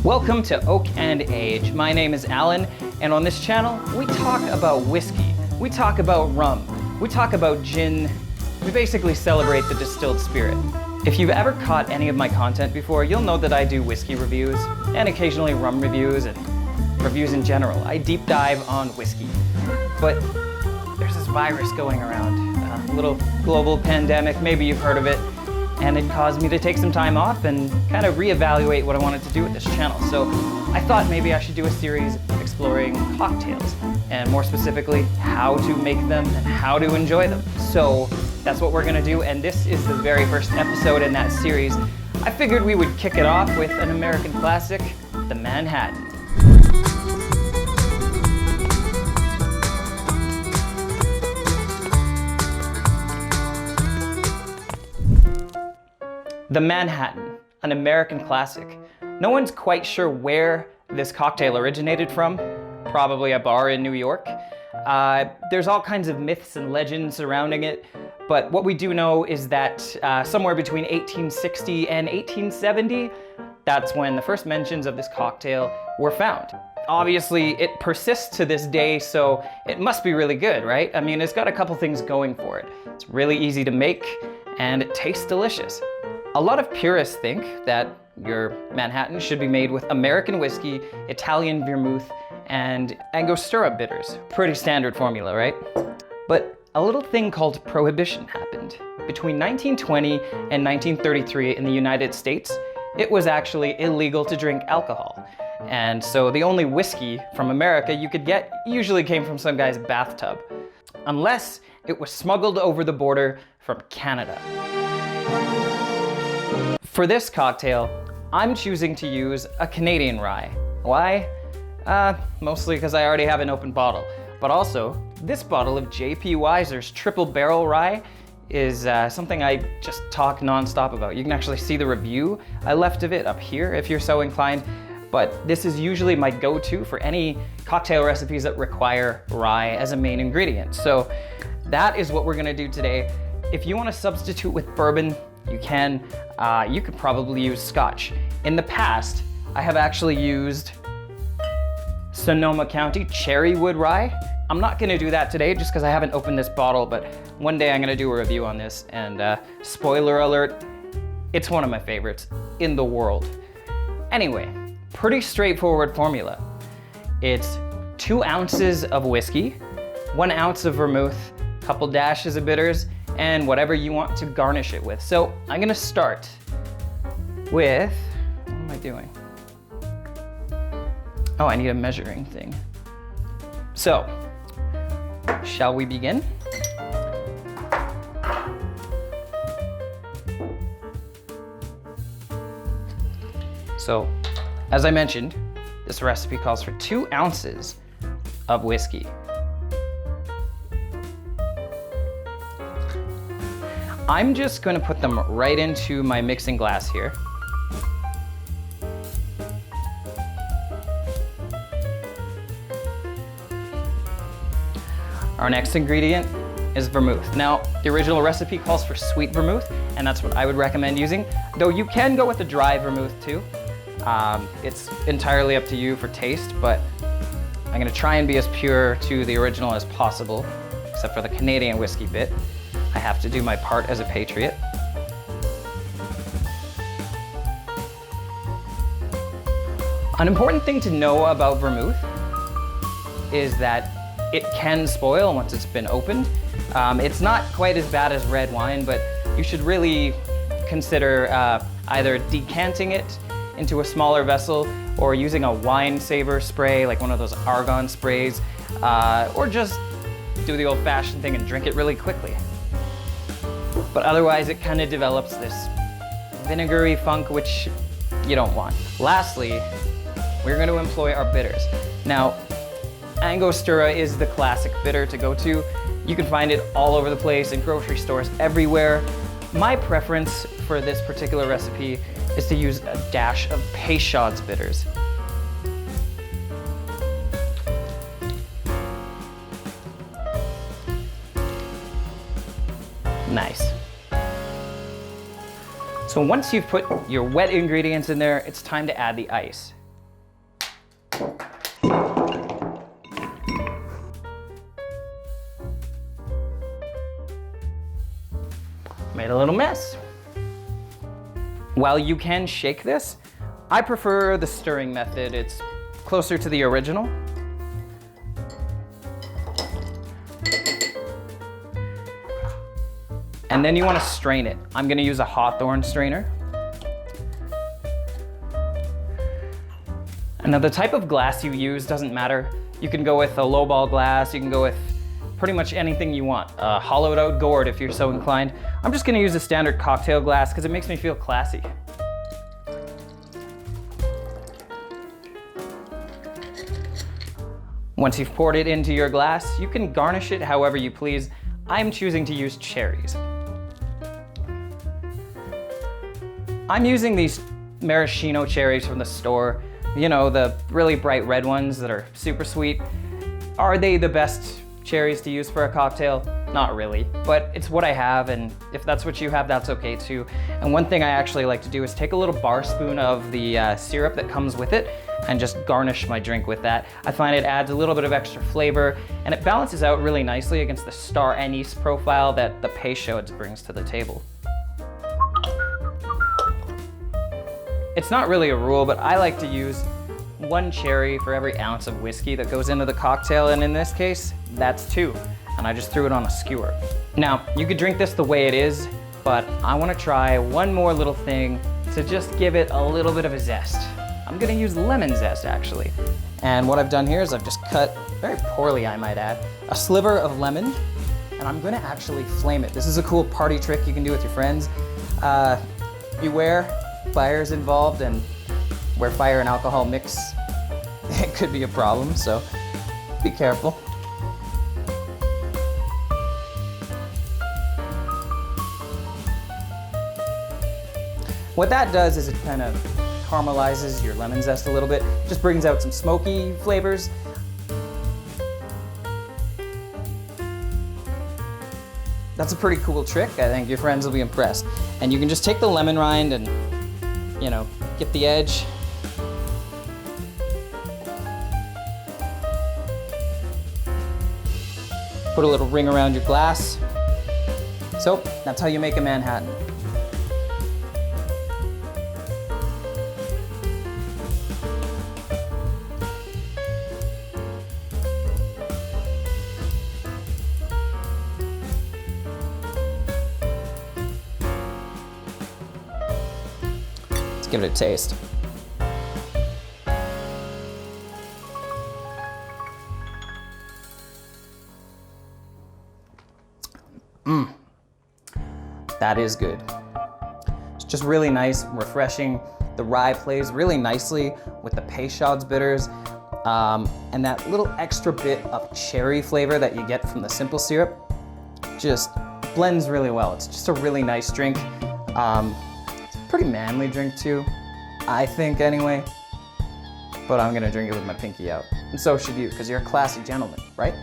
Welcome to Oak and Age. My name is Alan, and on this channel, we talk about whiskey, we talk about rum, we talk about gin, we basically celebrate the distilled spirit. If you've ever caught any of my content before, you'll know that I do whiskey reviews, and occasionally rum reviews, and reviews in general. I deep dive on whiskey. But there's this virus going around, a little global pandemic, maybe you've heard of it, and it caused me to take some time off and kind of reevaluate what I wanted to do with this channel. So I thought maybe I should do a series exploring cocktails, and more specifically, how to make them and how to enjoy them. So that's what we're gonna do, and this is the very first episode in that series. I figured we would kick it off with an American classic, the Manhattan. The Manhattan, an American classic. No one's quite sure where this cocktail originated from, probably a bar in New York. There's all kinds of myths and legends surrounding it, but what we do know is that somewhere between 1860 and 1870, that's when the first mentions of this cocktail were found. Obviously, it persists to this day, so it must be really good, right? I mean, it's got a couple things going for it. It's really easy to make, and it tastes delicious. A lot of purists think that your Manhattan should be made with American whiskey, Italian vermouth, and Angostura bitters. Pretty standard formula, right? But a little thing called Prohibition happened. Between 1920 and 1933 in the United States, it was actually illegal to drink alcohol. And so the only whiskey from America you could get usually came from some guy's bathtub, unless it was smuggled over the border from Canada. For this cocktail, I'm choosing to use a Canadian rye. Why? Mostly because I already have an open bottle. But also, this bottle of J.P. Weiser's Triple Barrel Rye is something I just talk nonstop about. You can actually see the review I left of it up here if you're so inclined. But this is usually my go-to for any cocktail recipes that require rye as a main ingredient. So that is what we're gonna do today. If you want to substitute with bourbon, you can. You could probably use Scotch. In the past, I have actually used Sonoma County Cherrywood Rye. I'm not gonna do that today just because I haven't opened this bottle, but one day I'm gonna do a review on this, and spoiler alert, it's one of my favorites in the world. Anyway, pretty straightforward formula. It's 2 ounces of whiskey, 1 ounce of vermouth, a couple dashes of bitters, and whatever you want to garnish it with. So I'm gonna start with, what am I doing? Oh, I need a measuring thing. So, shall we begin? So, as I mentioned, this recipe calls for 2 ounces of whiskey. I'm just going to put them right into my mixing glass here. Our next ingredient is vermouth. Now, the original recipe calls for sweet vermouth, and that's what I would recommend using, though you can go with a dry vermouth too. It's entirely up to you for taste, but I'm going to try and be as pure to the original as possible, except for the Canadian whiskey bit. I have to do my part as a patriot. An important thing to know about vermouth is that it can spoil once it's been opened. It's not quite as bad as red wine, but you should really consider either decanting it into a smaller vessel or using a wine saver spray, like one of those argon sprays, or just do the old-fashioned thing and drink it really quickly. But otherwise, it kind of develops this vinegary funk, which you don't want. Lastly, we're going to employ our bitters. Now, Angostura is the classic bitter to go to. You can find it all over the place in grocery stores everywhere. My preference for this particular recipe is to use a dash of Peychaud's bitters. Nice. So once you've put your wet ingredients in there, it's time to add the ice. Made a little mess. While you can shake this, I prefer the stirring method. It's closer to the original. And then you want to strain it. I'm going to use a hawthorn strainer. And now the type of glass you use doesn't matter. You can go with a lowball glass, you can go with pretty much anything you want. A hollowed out gourd if you're so inclined. I'm just going to use a standard cocktail glass because it makes me feel classy. Once you've poured it into your glass, you can garnish it however you please. I'm choosing to use cherries. I'm using these maraschino cherries from the store. You know, the really bright red ones that are super sweet. Are they the best cherries to use for a cocktail? Not really, but it's what I have, and if that's what you have, that's okay too. And one thing I actually like to do is take a little bar spoon of the syrup that comes with it and just garnish my drink with that. I find it adds a little bit of extra flavor, and it balances out really nicely against the star anise profile that the Peychaud's brings to the table. It's not really a rule, but I like to use 1 cherry for every ounce of whiskey that goes into the cocktail, and in this case, that's 2. And I just threw it on a skewer. Now, you could drink this the way it is, but I want to try one more little thing to just give it a little bit of a zest. I'm gonna use lemon zest, actually. And what I've done here is I've just cut, very poorly I might add, a sliver of lemon, and I'm gonna actually flame it. This is a cool party trick you can do with your friends. Beware, fire's involved, and where fire and alcohol mix, it could be a problem, so be careful. What that does is it kind of caramelizes your lemon zest a little bit, just brings out some smoky flavors. That's a pretty cool trick. I think your friends will be impressed. And you can just take the lemon rind and, you know, get the edge. Put a little ring around your glass. So that's how you make a Manhattan. Let's give it a taste. That is good. It's just really nice, refreshing. The rye plays really nicely with the Peychaud's bitters, and that little extra bit of cherry flavor that you get from the simple syrup just blends really well. It's just a really nice drink. It's a pretty manly drink too, I think anyway, but I'm gonna drink it with my pinky out. And so should you, because you're a classy gentleman, right?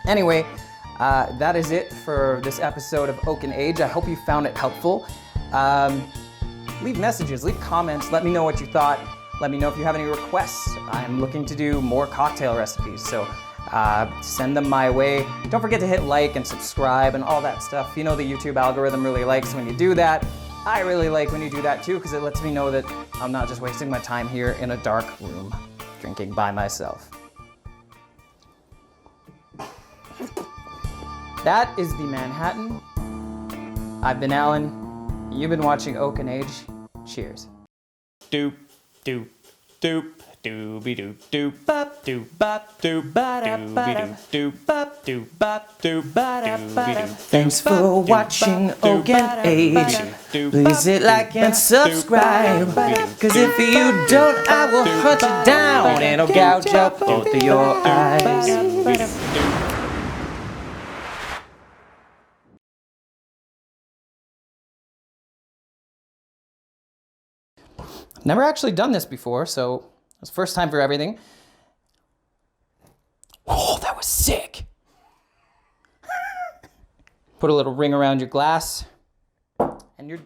Anyway, that is it for this episode of Oak and Age. I hope you found it helpful. Leave messages, leave comments, let me know what you thought. Let me know if you have any requests. I'm looking to do more cocktail recipes, so send them my way. Don't forget to hit like and subscribe and all that stuff. You know the YouTube algorithm really likes when you do that. I really like when you do that too, because it lets me know that I'm not just wasting my time here in a dark room drinking by myself. That is the Manhattan. I've been Alan. You've been watching Oak and Age. Cheers. Doop, doop, doop, dooby doop, doop, bop, doop, bop, doop, dooby doop, doop, bop, doop, bop, doop, dooby doop. Thanks for watching Oak and Age. Please hit like and subscribe. Cause if you don't, I will hunt you down and I'll gouge out both of your eyes. Never actually done this before, so it's the first time for everything. Oh, that was sick. Put a little ring around your glass, and you're